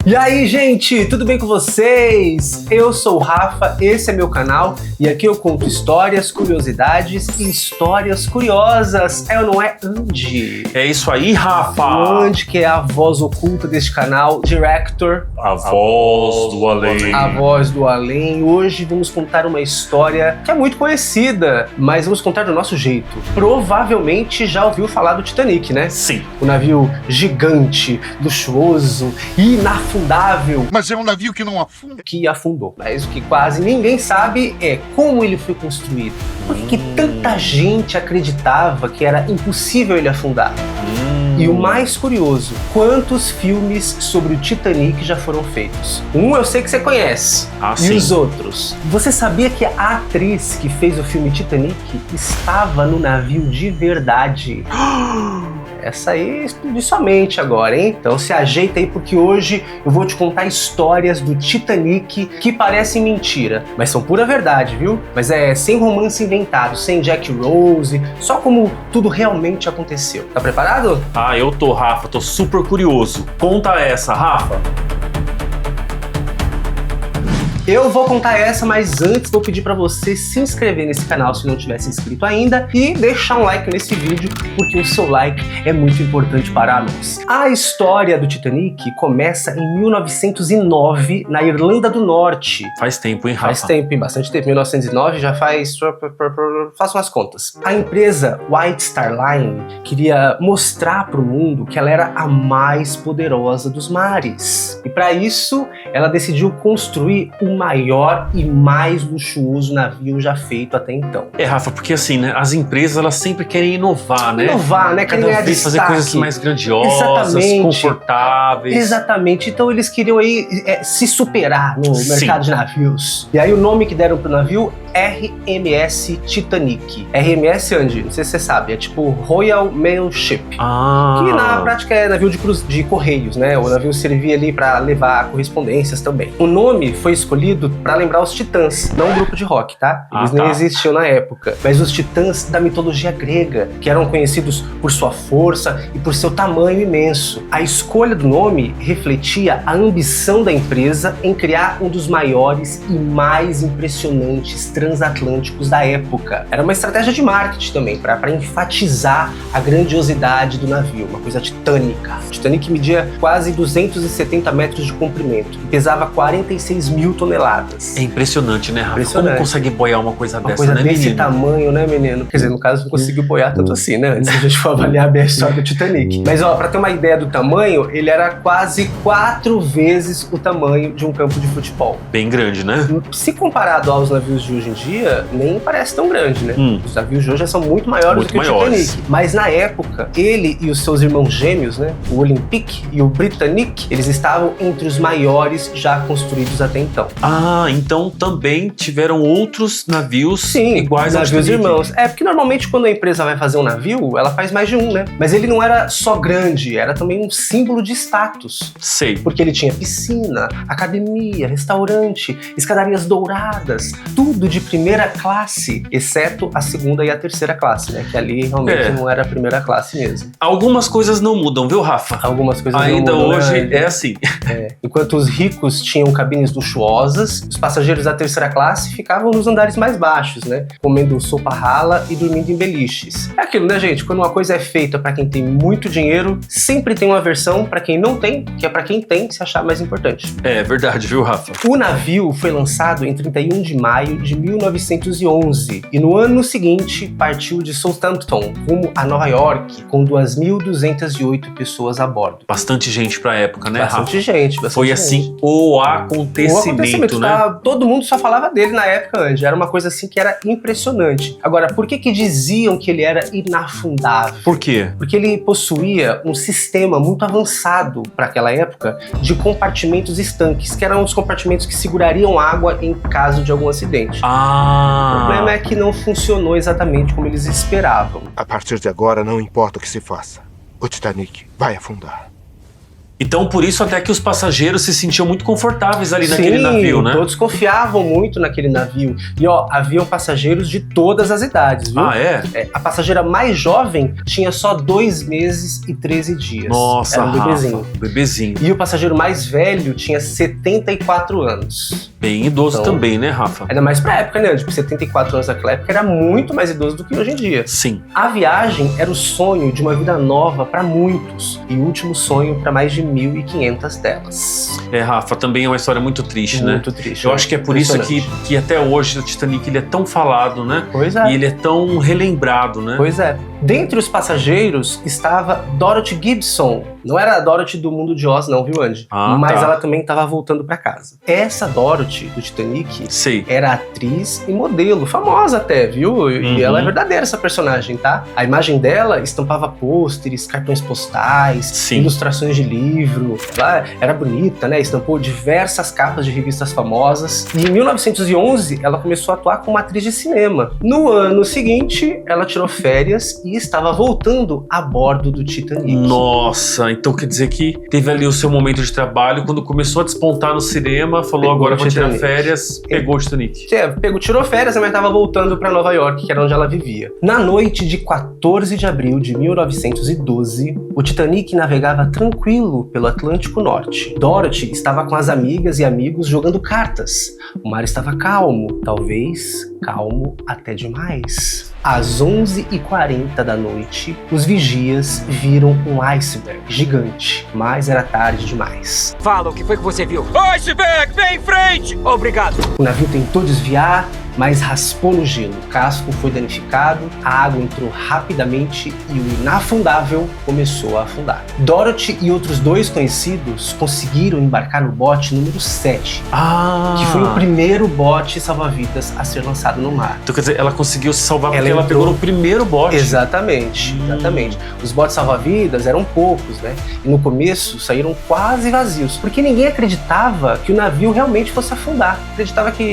E aí, gente, tudo bem com vocês? Eu sou o Rafa, esse é meu canal e aqui eu conto histórias, curiosidades e histórias curiosas. É ou não é, Andy? É isso aí, Rafa! O Andy, que é a voz oculta deste canal, director. A voz do além. A voz do além. Hoje vamos contar uma história que é muito conhecida, mas vamos contar do nosso jeito. Provavelmente já ouviu falar do Titanic, né? Sim. O navio gigante, luxuoso, inafundável. Mas é um navio que não afunda. Que afundou. Mas o que quase ninguém sabe é como ele foi construído. Por que tanta gente acreditava que era impossível ele afundar? E o mais curioso, quantos filmes sobre o Titanic já foram feitos? Um eu sei que você conhece. E sim. os outros? Você sabia que a atriz que fez o filme Titanic estava no navio de verdade? Essa aí explodiu sua mente agora, hein? Então se ajeita aí porque hoje eu vou te contar histórias do Titanic que parecem mentira, mas são pura verdade, viu? Mas é sem romance inventado, sem Jack Rose, só como tudo realmente aconteceu. Tá preparado? Ah, eu tô, Rafa, tô super curioso. Conta essa, Rafa. Eu vou contar essa, mas antes vou pedir para você se inscrever nesse canal se não tiver se inscrito ainda e deixar um like nesse vídeo, porque o seu like é muito importante para nós. A história do Titanic começa em 1909, na Irlanda do Norte. Faz tempo, hein, Rafa? Faz tempo, hein? Bastante tempo. 1909 já faz... Façam as contas. A empresa White Star Line queria mostrar para o mundo que ela era a mais poderosa dos mares. E para isso, ela decidiu construir o maior e mais luxuoso navio já feito até então. É, Rafa, porque assim, né, as empresas elas sempre querem inovar, né? Inovar, né? Querem cada vez fazer coisas mais grandiosas, exatamente, confortáveis. Exatamente. Então eles queriam aí se superar no mercado de navios. E aí o nome que deram pro navio, RMS Titanic. RMS, Andy, não sei se você sabe, é tipo Royal Mail Ship. Que na prática é navio de correios, né? O navio servia ali para levar correspondências também. O nome foi escolhido para lembrar os titãs, não um grupo de rock, tá? Eles nem existiam na época, mas os titãs da mitologia grega, que eram conhecidos por sua força e por seu tamanho imenso. A escolha do nome refletia a ambição da empresa em criar um dos maiores e mais impressionantes transatlânticos da época. Era uma estratégia de marketing também, para enfatizar a grandiosidade do navio, uma coisa titânica. O Titanic media quase 270 metros de comprimento e pesava 46 mil toneladas. É impressionante, né, Rafa? Impressionante. Como consegue boiar uma coisa dessa, coisa né, desse menino? tamanho, né, menino? Quer dizer, no caso, não conseguiu boiar tanto assim, né? Antes a gente for avaliar bem a história do Titanic. Mas, ó, pra ter uma ideia do tamanho, ele era quase 4 vezes o tamanho de um campo de futebol. Bem grande, né? Se comparado aos navios de hoje em dia, nem parece tão grande, né? Os navios de hoje já são muito maiores do que o Titanic. Mas na época, ele e os seus irmãos gêmeos, né? O Olympic e o Britannic, eles estavam entre os maiores já construídos até então. Ah, então também tiveram outros navios iguais aos navios irmãos. É, porque normalmente quando a empresa vai fazer um navio, ela faz mais de um, né? Mas ele não era só grande, era também um símbolo de status. Sei. Porque ele tinha piscina, academia, restaurante, escadarias douradas, tudo de primeira classe, exceto a segunda e a terceira classe, né? Que ali realmente não era a primeira classe mesmo. Algumas coisas não mudam, viu, Rafa? Algumas coisas ainda não mudam, hoje né? é assim. Enquanto os ricos tinham cabines luxuosas, os passageiros da terceira classe ficavam nos andares mais baixos, né? Comendo sopa rala e dormindo em beliches. É aquilo, né, gente? Quando uma coisa é feita para quem tem muito dinheiro, sempre tem uma versão para quem não tem, que é para quem tem se achar mais importante. É verdade, viu, Rafa? O navio foi lançado em 31 de maio de 1911 e no ano seguinte partiu de Southampton rumo a Nova York com 2.208 pessoas a bordo. Bastante gente pra época, né, Rafa? Bastante gente. Foi assim o acontecimento, né? Todo mundo só falava dele na época, Andy. Era uma coisa assim que era impressionante. Agora, por que diziam que ele era inafundável? Por quê? Porque ele possuía um sistema muito avançado para aquela época de compartimentos estanques, que eram os compartimentos que segurariam água em caso de algum acidente. O problema é que não funcionou exatamente como eles esperavam. A partir de agora, não importa o que se faça, o Titanic vai afundar. Então, por isso até que os passageiros se sentiam muito confortáveis ali naquele navio, né? Todos confiavam muito naquele navio. E haviam passageiros de todas as idades, viu? Ah, é? A passageira mais jovem tinha só 2 meses e 13 dias. Nossa, era um bebezinho. Bebezinho. E o passageiro mais velho tinha 74 anos. Bem idoso então, também, né, Rafa? Ainda mais pra época, né? Tipo, 74 anos naquela época era muito mais idoso do que hoje em dia. Sim. A viagem era o sonho de uma vida nova para muitos e o último sonho para mais de 1.500 delas. Rafa, também é uma história muito triste, né? Muito triste. Eu acho que é por isso que até hoje o Titanic ele é tão falado, né? Pois é. E ele é tão relembrado, né? Pois é. Dentre os passageiros estava Dorothy Gibson. Não era a Dorothy do Mundo de Oz, não, viu, Andy? Mas ela também estava voltando para casa. Essa Dorothy do Titanic era atriz e modelo, famosa até, viu? E ela é verdadeira, essa personagem, tá? A imagem dela estampava pôsteres, cartões postais, ilustrações de livro. Ela era bonita, né? Estampou diversas capas de revistas famosas. E em 1911, ela começou a atuar como atriz de cinema. No ano seguinte, ela tirou férias e estava voltando a bordo do Titanic. Nossa, então quer dizer que teve ali o seu momento de trabalho, quando começou a despontar no cinema, falou agora vou tirar férias, pegou o Titanic. Tirou férias, mas estava voltando para Nova York, que era onde ela vivia. Na noite de 14 de abril de 1912, o Titanic navegava tranquilo pelo Atlântico Norte. Dorothy estava com as amigas e amigos jogando cartas. O mar estava calmo, talvez calmo até demais. Às 11h40 da noite, os vigias viram um iceberg gigante, mas era tarde demais. Fala, o que foi que você viu? Iceberg, vem em frente! Obrigado! O navio tentou desviar, mas raspou no gelo. O casco foi danificado, a água entrou rapidamente e o inafundável começou a afundar. Dorothy e outros 2 conhecidos conseguiram embarcar no bote número 7, que foi o primeiro bote salva-vidas a ser lançado no mar. Então quer dizer, ela conseguiu se salvar porque ela pegou no primeiro bote. Exatamente, exatamente. Os botes salva-vidas eram poucos, né? E no começo saíram quase vazios, porque ninguém acreditava que o navio realmente fosse afundar. Acreditava que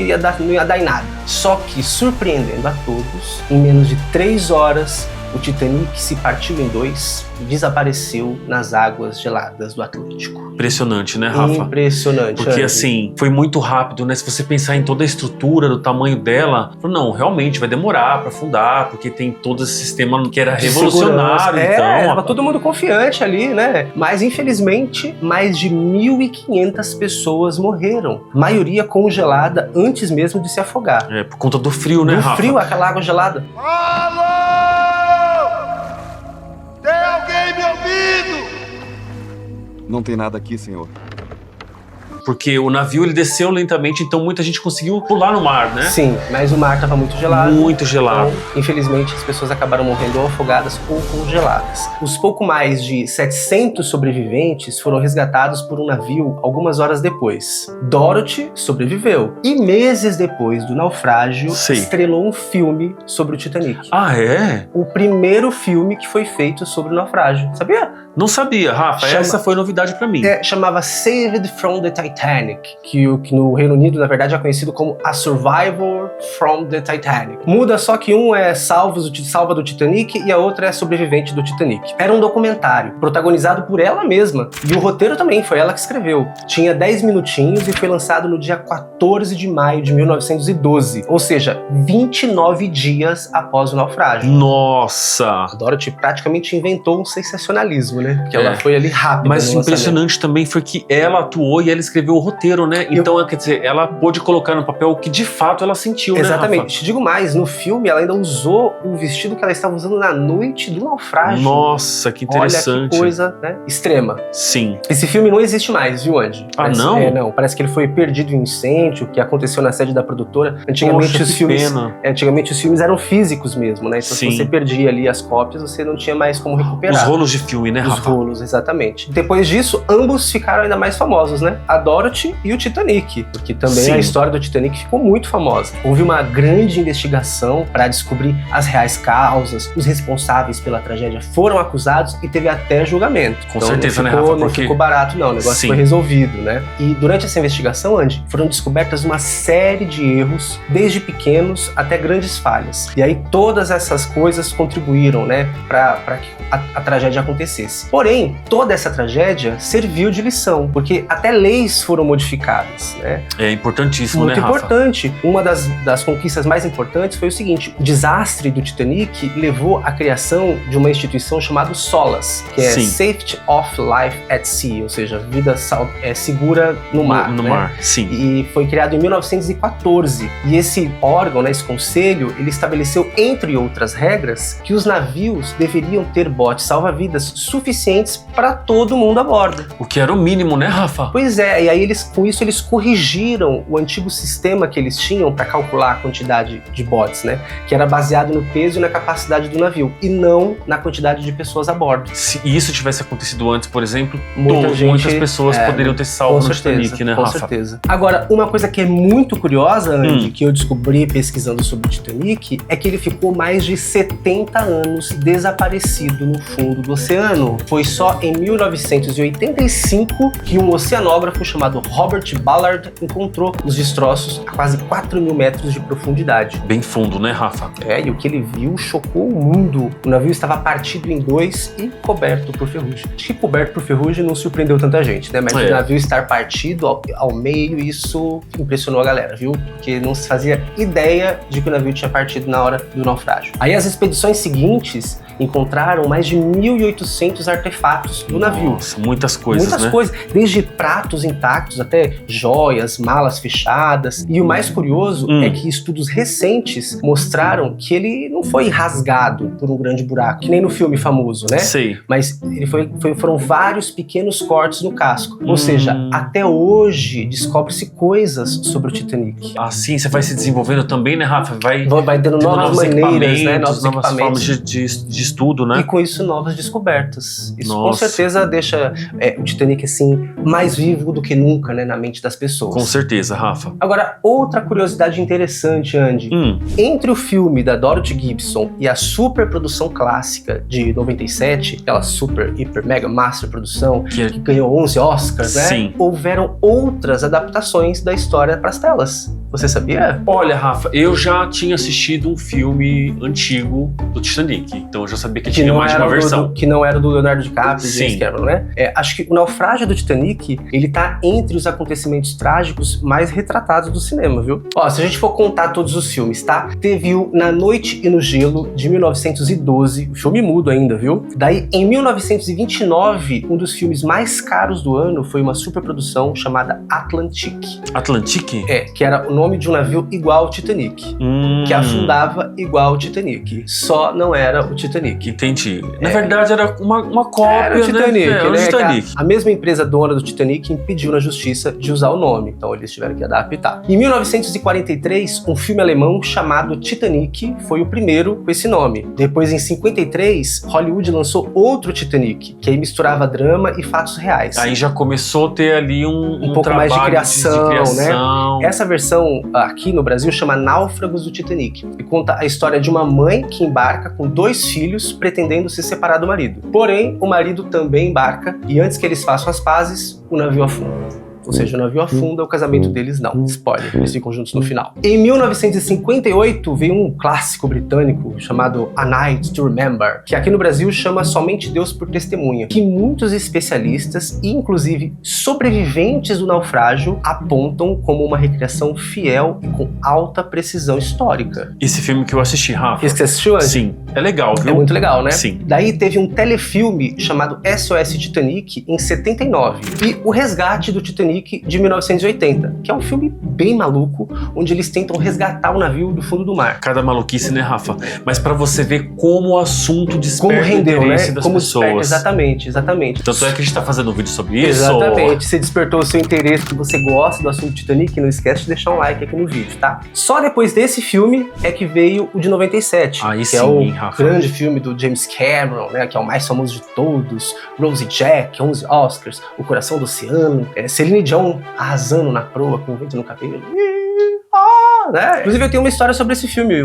não ia dar em nada. Só que, surpreendendo a todos, em menos de 3 horas, o Titanic se partiu em 2 e desapareceu nas águas geladas do Atlântico. Impressionante, né, Rafa? Impressionante. Porque, assim, foi muito rápido, né? Se você pensar em toda a estrutura, do tamanho dela, não, realmente vai demorar pra afundar, porque tem todo esse sistema que era revolucionário. Então, tava todo mundo confiante ali, né? Mas, infelizmente, mais de 1.500 pessoas morreram. A maioria congelada antes mesmo de se afogar. Por conta do frio, né, Rafa? Do frio, aquela água gelada. Não tem nada aqui, senhor. Porque o navio ele desceu lentamente, então muita gente conseguiu pular no mar, né? Sim, mas o mar estava muito gelado. Muito gelado. Então, infelizmente, as pessoas acabaram morrendo ou afogadas ou congeladas. Os pouco mais de 700 sobreviventes foram resgatados por um navio algumas horas depois. Dorothy sobreviveu. E meses depois do naufrágio, estrelou um filme sobre o Titanic. Ah, é? O primeiro filme que foi feito sobre o naufrágio. Sabia? Não sabia, Rafa. Essa foi novidade pra mim. Chamava Saved from the Titanic, que no Reino Unido, na verdade, é conhecido como A Survivor from the Titanic. Muda só que um é salva do Titanic e a outra é sobrevivente do Titanic. Era um documentário, protagonizado por ela mesma. E o roteiro também, foi ela que escreveu. Tinha 10 minutinhos e foi lançado no dia 14 de maio de 1912. Ou seja, 29 dias após o naufrágio. Nossa! A Dorothy praticamente inventou um sensacionalismo, né? Porque ela foi ali rápida. Mas o impressionante também foi que ela atuou e ela escreveu o roteiro, né? Então, quer dizer, ela pôde colocar no papel o que de fato ela sentiu, exatamente. Né, Rafa? Te digo mais, no filme ela ainda usou o vestido que ela estava usando na noite do naufrágio. Nossa, que interessante. Olha que coisa, né? Extrema. Sim. Esse filme não existe mais, viu, Andy? Não? Não, parece que ele foi perdido em incêndio, que aconteceu na sede da produtora. Antigamente, antigamente os filmes eram físicos mesmo, né? Então se você perdia ali as cópias, você não tinha mais como recuperar. Os rolos de filme, né, Rafa? Os rolos, exatamente. Depois disso, ambos ficaram ainda mais famosos, né? A Dorothy e o Titanic, porque também Sim. a história do Titanic ficou muito famosa. Houve uma grande investigação para descobrir as reais causas, os responsáveis pela tragédia foram acusados e teve até julgamento. Com então, certeza, não né, ficou, Rafa? não Porque... ficou barato não, o negócio Sim. foi resolvido, né? E durante essa investigação, Andy, foram descobertas uma série de erros, desde pequenos até grandes falhas. E aí todas essas coisas contribuíram, né, para que a tragédia acontecesse. Porém, toda essa tragédia serviu de lição, porque até leis foram modificadas, né? É importantíssimo, Muito né, Rafa? importante. Uma das conquistas mais importantes foi o seguinte: o desastre do Titanic levou à criação de uma instituição chamada SOLAS, que é Sim. Safety of Life at Sea, ou seja, vida segura no mar. No né? mar, sim. E foi criado em 1914. E esse órgão, né, esse conselho, ele estabeleceu, entre outras regras, que os navios deveriam ter botes salva-vidas suficientes para todo mundo a bordo. O que era o mínimo, né, Rafa? Pois é, e aí com isso eles corrigiram o antigo sistema que eles tinham para calcular a quantidade de botes, né? Que era baseado no peso e na capacidade do navio, e não na quantidade de pessoas a bordo. Se isso tivesse acontecido antes, por exemplo, Muitas pessoas poderiam ter salvo no Titanic, né, com Rafa? certeza. Agora, uma coisa que é muito curiosa, Andy, que eu descobri pesquisando sobre o Titanic, é que ele ficou mais de 70 anos desaparecido no fundo do oceano. Foi só em 1985 que um oceanógrafo chamado Robert Ballard encontrou os destroços a quase 4.000 metros de profundidade. Bem fundo, né, Rafa? E o que ele viu chocou o mundo. O navio estava partido em dois e coberto por ferrugem. Acho que coberto por ferrugem não surpreendeu tanta gente, né? Mas o navio estar partido ao meio, isso impressionou a galera, viu? Porque não se fazia ideia de que o navio tinha partido na hora do naufrágio. Aí as expedições seguintes encontraram mais de 1.800 artefatos do navio. Nossa, muitas coisas, Muitas né? coisas, desde pratos intactos até joias, malas fechadas. E o mais curioso é que estudos recentes mostraram que ele não foi rasgado por um grande buraco, que nem no filme famoso, né? Sei. Mas ele foram vários pequenos cortes no casco. Ou seja, até hoje descobre-se coisas sobre o Titanic. A ciência vai se desenvolvendo também, né, Rafa? Vai dando tendo novas maneiras, né? Novos novas equipamentos. formas de estudo, né? E com isso, novas descobertas. Isso com Nossa. certeza deixa o Titanic, assim, mais vivo do que nunca, né, na mente das pessoas. Com certeza, Rafa. Agora, outra curiosidade interessante, Andy. Entre o filme da Dorothy Gibson e a superprodução clássica de 97, aquela super, hiper, mega, master produção, que ganhou 11 Oscars, né? Sim. Houveram outras adaptações da história para as telas. Você sabia? Olha, Rafa, eu já tinha assistido um filme antigo do Titanic, então eu já sabia que tinha mais de uma versão. Que não era do Leonardo DiCaprio e Sim. James Cameron, né? Acho que o naufrágio do Titanic, ele tá entre os acontecimentos trágicos mais retratados do cinema, viu? Ó, se a gente for contar todos os filmes, tá? Teve o Na Noite e no Gelo, de 1912, o filme mudo ainda, viu? Daí, em 1929, um dos filmes mais caros do ano foi uma superprodução chamada Atlantic. Atlantic? Que era o nome de um navio igual ao Titanic. Que afundava igual ao Titanic. Só não era o Titanic. Entendi. Na verdade, era uma cópia, era o Titanic, né? Era o Titanic. A mesma empresa dona do Titanic impediu na justiça de usar o nome, então eles tiveram que adaptar. Em 1943, um filme alemão chamado Titanic foi o primeiro com esse nome. Depois, em 53, Hollywood lançou outro Titanic, que aí misturava drama e fatos reais. Aí já começou a ter ali um pouco mais de criação, né? Essa versão aqui no Brasil chama Náufragos do Titanic e conta a história de uma mãe que embarca com 2 filhos pretendendo se separar do marido. Porém, o marido também embarca e antes que eles façam as pazes, o navio afunda. Ou seja, o navio afunda, o casamento deles não. Spoiler, eles ficam juntos no final. Em 1958, veio um clássico britânico chamado A Night to Remember, que aqui no Brasil chama Somente Deus por Testemunha, que muitos especialistas, e inclusive sobreviventes do naufrágio, apontam como uma recriação fiel e com alta precisão histórica. Esse filme que eu assisti, Rafa. Esse que você assistiu, Andy? Sim. É legal, viu? É muito legal, né? Sim. Daí teve um telefilme chamado SOS Titanic em 79 e O Resgate do Titanic de 1980, que é um filme bem maluco, onde eles tentam resgatar o navio do fundo do mar. Cada maluquice, né, Rafa? Mas pra você ver como o assunto desperta como rendeu, o interesse né? das Como pessoas. exatamente. Tanto é que a gente tá fazendo um vídeo sobre isso. Exatamente. Você despertou o seu interesse, que você gosta do assunto Titanic, não esquece de deixar um like aqui no vídeo, tá? Só depois desse filme é que veio o de 97, Aí que sim, é o Rafa. grande filme do James Cameron, né? Que é o mais famoso de todos. Rosie Jack, 11 Oscars, O Coração do Oceano, Celine John arrasando na proa com o vento no cabelo. Né? Inclusive eu tenho uma história sobre esse filme,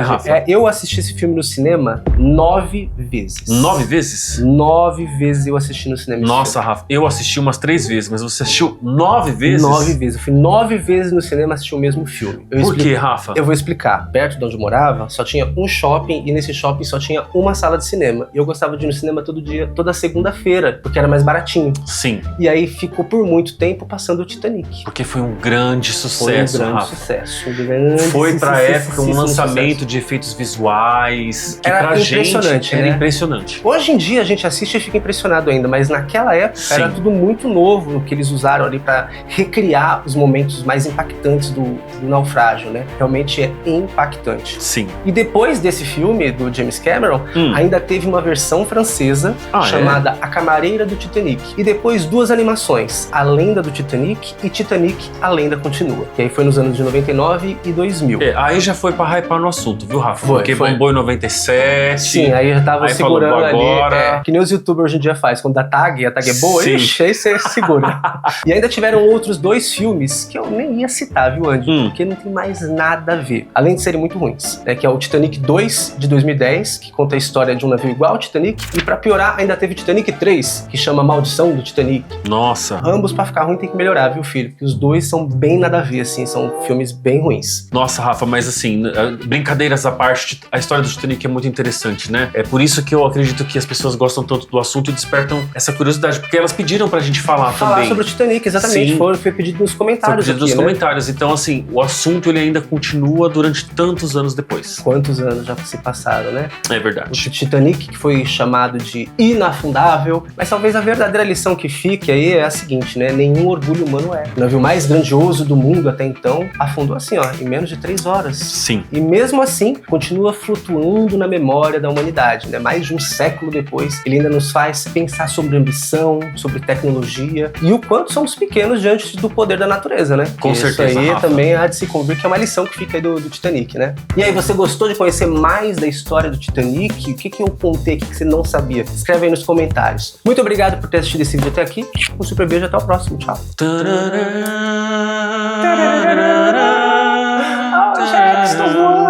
Rafa? Eu assisti esse filme no cinema 9 vezes. 9 vezes? 9 vezes eu assisti no cinema. Nossa, Rafa, eu assisti umas 3 vezes, mas você assistiu 9 vezes? 9 vezes. Eu fui 9 vezes no cinema assistir o mesmo filme. Por quê, Rafa? Eu vou explicar. Perto de onde eu morava, só tinha um shopping e nesse shopping só tinha uma sala de cinema. E eu gostava de ir no cinema todo dia, toda segunda-feira, porque era mais baratinho. Sim. E aí ficou por muito tempo passando o Titanic. Porque foi um grande sucesso, Foi um grande Rafa. sucesso. Foi pra época um lançamento de efeitos visuais que era pra impressionante, gente era né? impressionante. Hoje em dia a gente assiste e fica impressionado ainda, mas naquela época era tudo muito novo o que eles usaram ali pra recriar os momentos mais impactantes do naufrágio, né? Realmente é impactante. Sim. E depois desse filme do James Cameron, ainda teve uma versão francesa chamada A Camareira do Titanic. E depois 2 animações, A Lenda do Titanic e Titanic, A Lenda Continua. Que aí foi nos anos de 99 e 2000. Aí já foi pra hypar no assunto, viu, Rafa? Porque bombou em 97. Sim, aí já tava segurando agora. ali. Que nem os youtubers hoje em dia faz. Quando a tag é boa, ixi, aí você segura. E ainda tiveram outros 2 filmes que eu nem ia citar, viu, Andy? Porque não tem mais nada a ver. Além de serem muito ruins. Que é o Titanic 2, de 2010, que conta a história de um navio igual ao Titanic. E pra piorar, ainda teve Titanic 3, que chama Maldição do Titanic. Nossa. Ambos, pra ficar ruim, tem que melhorar, viu, filho? Porque os 2 são bem nada a ver, assim. São filmes bem ruins. Nossa, Rafa, mas assim, brincadeiras à parte, a história do Titanic é muito interessante, né? É por isso que eu acredito que as pessoas gostam tanto do assunto e despertam essa curiosidade, porque elas pediram pra gente falar também. Sobre o Titanic, exatamente. Sim. Foi pedido nos comentários. Foi pedido nos comentários. Então, assim, o assunto ele ainda continua durante tantos anos depois. Quantos anos já se passaram, né? É verdade. O Titanic, que foi chamado de inafundável, mas talvez a verdadeira lição que fique aí é a seguinte, né? Nenhum orgulho humano é. O navio mais grandioso do mundo até então afundou assim, ó, em menos de 3 horas. Sim. E mesmo assim, continua flutuando na memória da humanidade, né? Mais de um século depois, ele ainda nos faz pensar sobre ambição, sobre tecnologia e o quanto somos pequenos diante do poder da natureza, né? Com certeza, isso aí Rafa. também há de se convir que é uma lição que fica aí do Titanic, né? E aí, você gostou de conhecer mais da história do Titanic? O que eu contei aqui que você não sabia? Escreve aí nos comentários. Muito obrigado por ter assistido esse vídeo até aqui. Um super beijo, até o próximo. Tchau. Gente, estou voando.